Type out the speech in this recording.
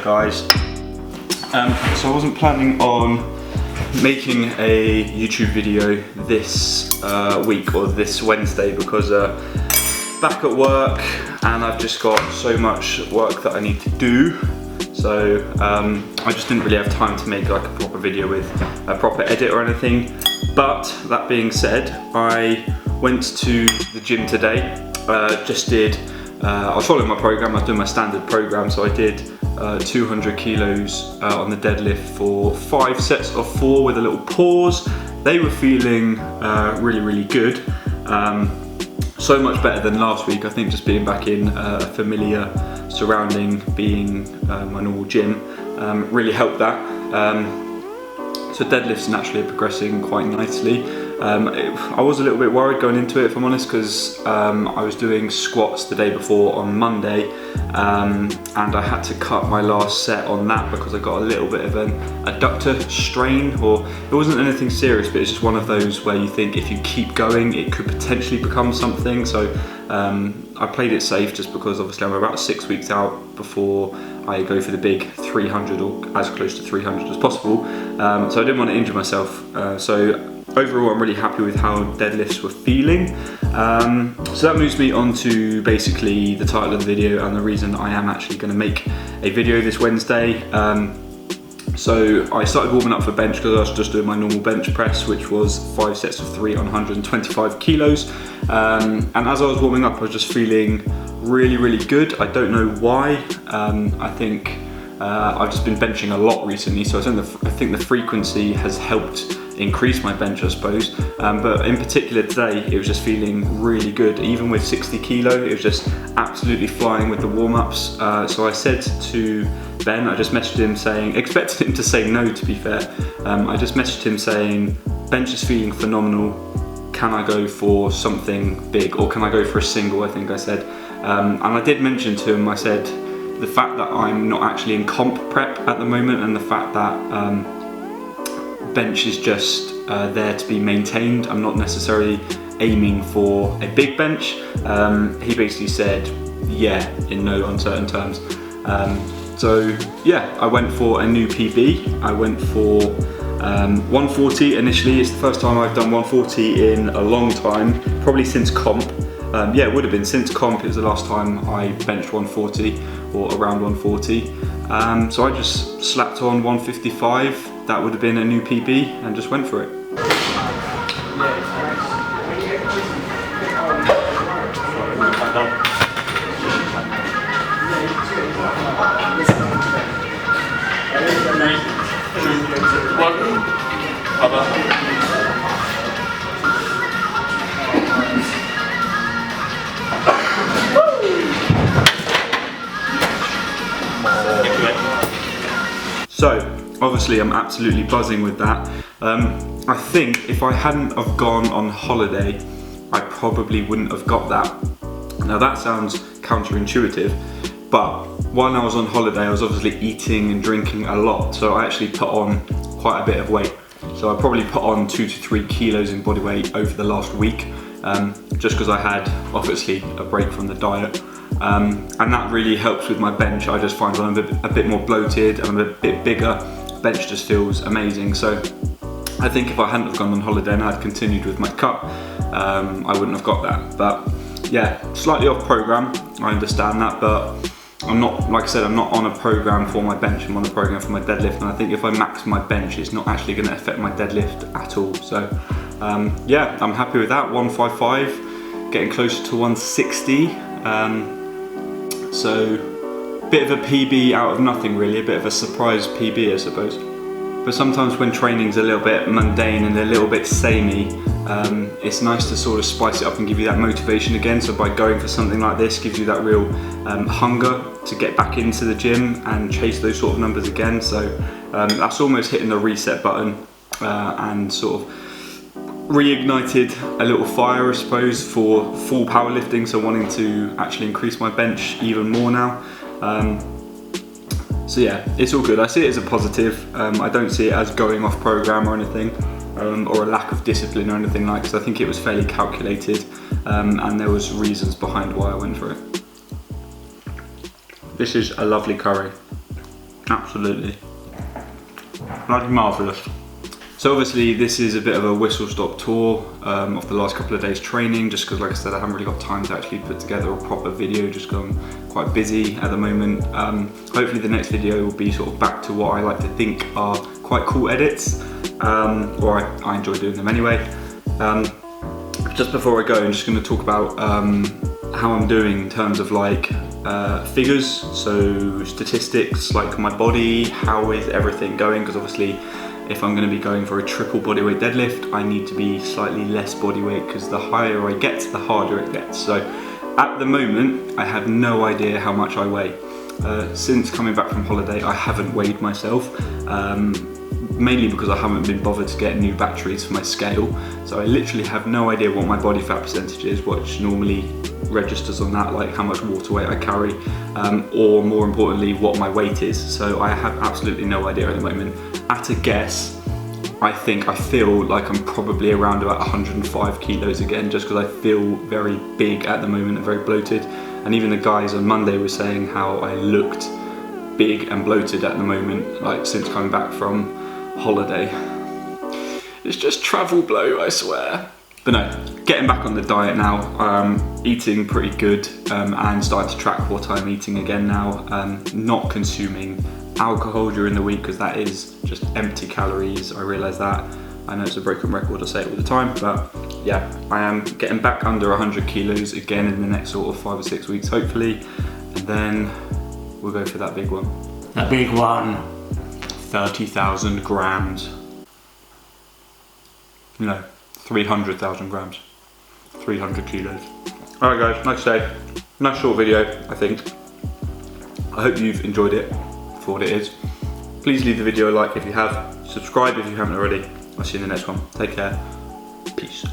guys. So I wasn't planning on making a YouTube video this week or this Wednesday because back at work and I've just got so much work that I need to do. So I just didn't really have time to make like a proper video with a proper edit or anything. But that being said, I went to the gym today. I was following my program. I was doing my standard program, so I did 200 kilos on the deadlift for 5 sets of 4 with a little pause. They were feeling really good. So much better than last week. I think just being back in a familiar surrounding, being my normal gym, really helped that. So deadlifts naturally are progressing quite nicely. I was a little bit worried going into it, if I'm honest, because I was doing squats the day before on Monday, and I had to cut my last set on that because I got a little bit of an adductor strain, or it wasn't anything serious, but it's just one of those where you think if you keep going it could potentially become something. So I played it safe just because obviously I'm about 6 weeks out before I go for the big 300 or as close to 300 as possible. So I didn't want to injure myself. So overall, I'm really happy with how deadlifts were feeling. So that moves me on to basically the title of the video and the reason I am actually going to make a video this Wednesday. So I started warming up for bench because I was just doing my normal bench press, which was 5 sets of 3 on 125 kilos. And as I was warming up, I was just feeling really good. I don't know why. I think I've just been benching a lot recently, so I think the frequency has helped increase my bench, I suppose. But in particular today, it was just feeling really good. Even with 60 kilo, it was just absolutely flying with the warm-ups. So I said to Ben, I just messaged him saying, expected him to say no, to be fair. I just messaged him saying, bench is feeling phenomenal. Can I go for something big, or can I go for a single, I think I said. And I did mention to him, I said, the fact that I'm not actually in comp prep at the moment, and the fact that bench is just there to be maintained. I'm not necessarily aiming for a big bench. He basically said, yeah, in no uncertain terms. So yeah, I went for a new PB. I went for 140 initially. It's the first time I've done 140 in a long time, probably since comp. Yeah, it would have been since comp. It was the last time I benched 140 or around 140. So I just slapped on 155. That would have been a new PB and just went for it. So obviously I'm absolutely buzzing with that. I think if I hadn't have gone on holiday, I probably wouldn't have got that. Now that sounds counterintuitive, but while I was on holiday, I was obviously eating and drinking a lot, so I actually put on quite a bit of weight. So I probably put on 2 to 3 kilos in body weight over the last week, just because I had obviously a break from the diet. And that really helps with my bench. I just find when I'm a bit more bloated and I'm a bit bigger, bench just feels amazing. So I think if I hadn't have gone on holiday and I'd continued with my cut, I wouldn't have got that. But yeah, slightly off program, I understand that, but I'm not, like I said, I'm not on a program for my bench, I'm on a program for my deadlift, and I think if I max my bench, it's not actually going to affect my deadlift at all. So yeah, I'm happy with that. 155, getting closer to 160. So bit of a PB out of nothing really, a bit of a surprise PB, I suppose. But sometimes when training's a little bit mundane and a little bit samey, it's nice to sort of spice it up and give you that motivation again. So by going for something like this, gives you that real hunger to get back into the gym and chase those sort of numbers again. So that's almost hitting the reset button and sort of reignited a little fire, I suppose, for full powerlifting, so wanting to actually increase my bench even more now. So yeah, it's all good. I see it as a positive. I don't see it as going off program or anything, or a lack of discipline or anything like that. So I think it was fairly calculated, and there was reasons behind why I went for it. This is a lovely curry. Absolutely. Bloody marvellous. So obviously this is a bit of a whistle-stop tour of the last couple of days training, just because like I said, I haven't really got time to actually put together a proper video, just because I'm quite busy at the moment. Hopefully the next video will be sort of back to what I like to think are quite cool edits, or I enjoy doing them anyway. Just before I go, I'm just going to talk about how I'm doing in terms of like figures, so statistics, like my body, how is everything going, because obviously if I'm going to be going for a triple bodyweight deadlift, I need to be slightly less body weight, because the higher I get, the harder it gets. So at the moment, I have no idea how much I weigh. Since coming back from holiday, I haven't weighed myself, mainly because I haven't been bothered to get new batteries for my scale. So I literally have no idea what my body fat percentage is, which normally registers on that, like how much water weight I carry, or more importantly, what my weight is. So I have absolutely no idea at the moment. At a guess, I feel like I'm probably around about 105 kilos again, just because I feel very big at the moment and very bloated. And even the guys on Monday were saying how I looked big and bloated at the moment, like since coming back from holiday. It's just travel blow, I swear. But no, getting back on the diet now, eating pretty good, and starting to track what I'm eating again now, not consuming alcohol during the week, because that is just empty calories. I realise that. I know it's a broken record, I say it all the time, but yeah, I am getting back under 100 kilos again in the next sort of 5 or 6 weeks, hopefully, and then we'll go for that big one. That big one, 30,000 grams. No, 300,000 grams. 300 kilos. Alright guys, like I say, nice short video, I think. I hope you've enjoyed it for what it is. Please leave the video a like if you have. Subscribe if you haven't already. I'll see you in the next one. Take care. Peace.